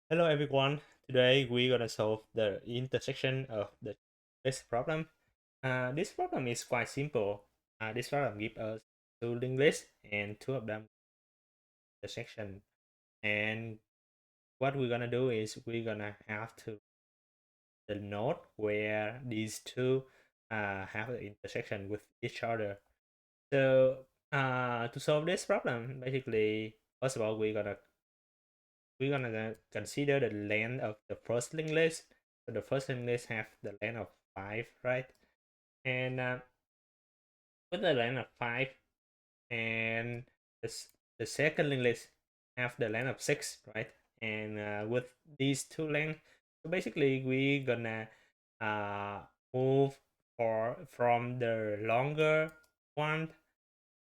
Hello everyone. Today we're gonna solve the intersection of this problem. This problem is quite simple. This problem gives us two linked lists and two of them intersection. And what we're gonna do is we're gonna have to the node where these two have an intersection with each other. So to solve this problem, basically, first of all, we're gonna consider the length of the first linked list. So the first linked list have the length of 5, right? And with the length of 5, and the second linked list have the length of 6, right? And with these two lengths, so basically we gonna uh, move from the longer one.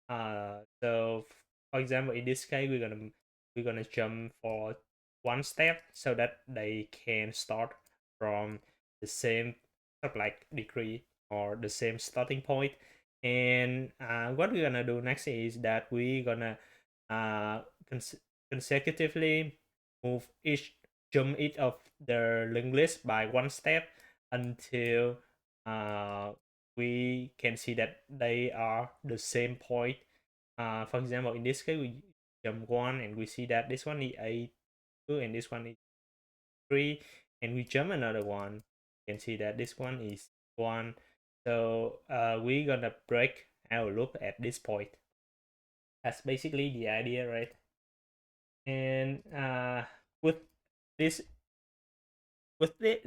So for example, in this case, we're gonna jump for one step so that they can start from the same sort of like degree or the same starting point. And what we're gonna do next is that we're gonna uh, cons- consecutively move jump each of the linked list by one step until uh, we can see that they are the same point. For example, in this case, we jump one and we see that this one is a2 and this one is 3, and we jump another one. You can see that this one is 1. So we're gonna break our loop at this point. That's basically the idea, right? And with this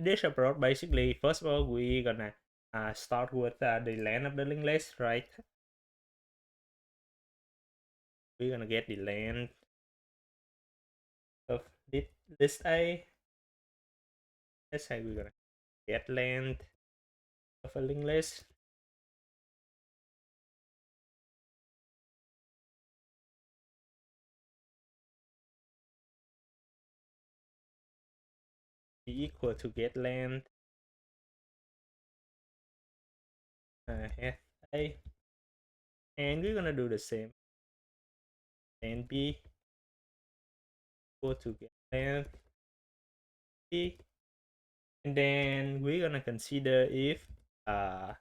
this approach, basically, first of all, we're gonna start with the length of the linked list, right? We're gonna get the length of this list A. Let's say we're gonna get length of a linked list be equal to get length head A, and we're gonna do the same. Length B equal to get length B, and then we're gonna consider if uh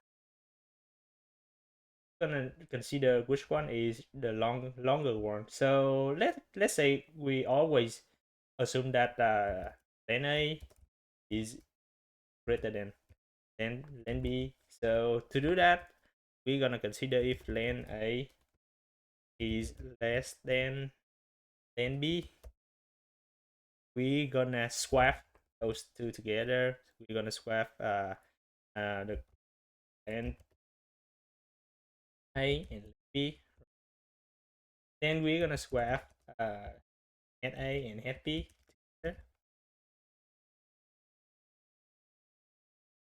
gonna consider which one is the longer one. So let's say we always assume that length A is greater than length B. So to do that, we're gonna consider if length A is less than length B. We're gonna swap those two together. We're gonna swap the length A and length B. Then we're gonna swap head A and head B together.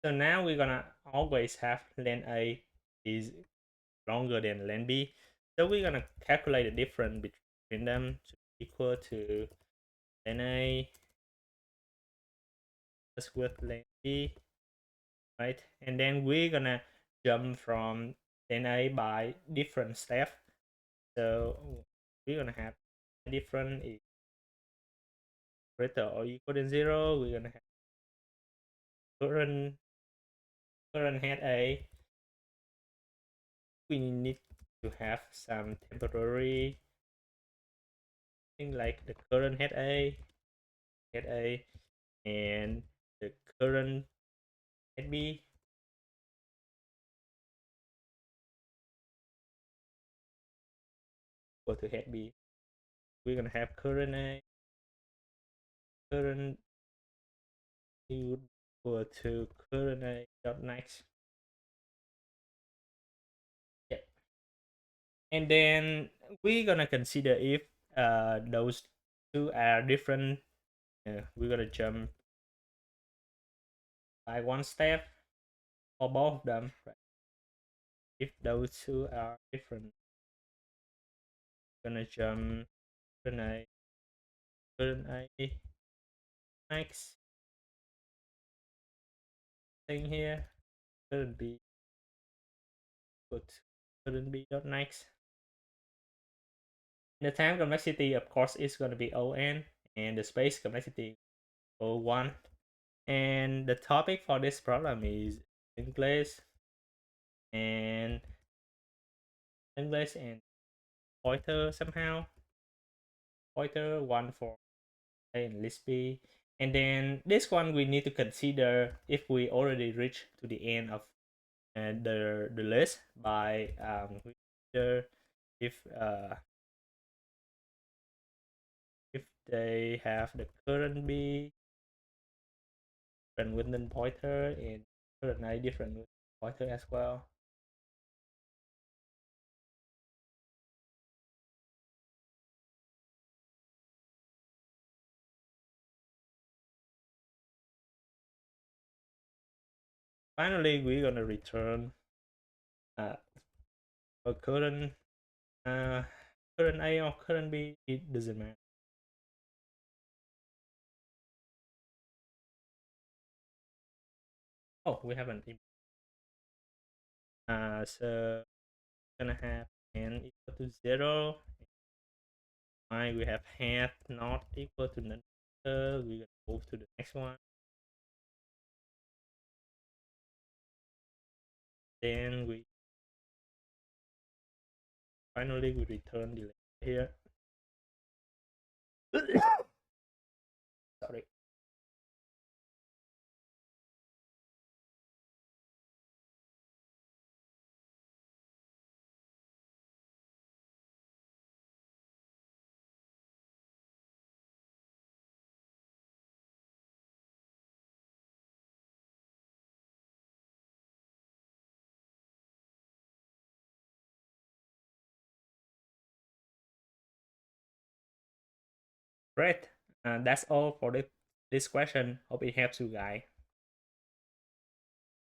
So now we're gonna always have length A is longer than length B. So we're gonna calculate the difference between them to equal to length A plus with length B, right? And then we're gonna jump from length A by different steps. So we're gonna have different is greater or equal than 0. We're gonna have current head A. We need to have some temporary thing like the current head A, and the current head B. Go to head B. We're gonna have current A, current equal to current A dot next. Yep. And then we're gonna consider if those two are different. We're gonna jump by one step or both of them. Right? If those two are different, we're gonna jump current A next thing here. Current B equal to current B dot next. The time complexity, of course, is going to be O(n), and the space complexity one. And the topic for this problem is English and English and pointer somehow. Pointer one for A and list B. And then this one we need to consider if we already reach to the end of the list by consider if if they have the current B different within pointer and current A different pointer as well. Finally, we're gonna return uh, a uh, current A or current B. It doesn't matter. Oh, we haven't. So gonna have n equal to 0. Why we have hat not equal to none. We're gonna move to the next one. Then we finally we return the here. Sorry. Great. That's all for this question. Hope it helps you guys.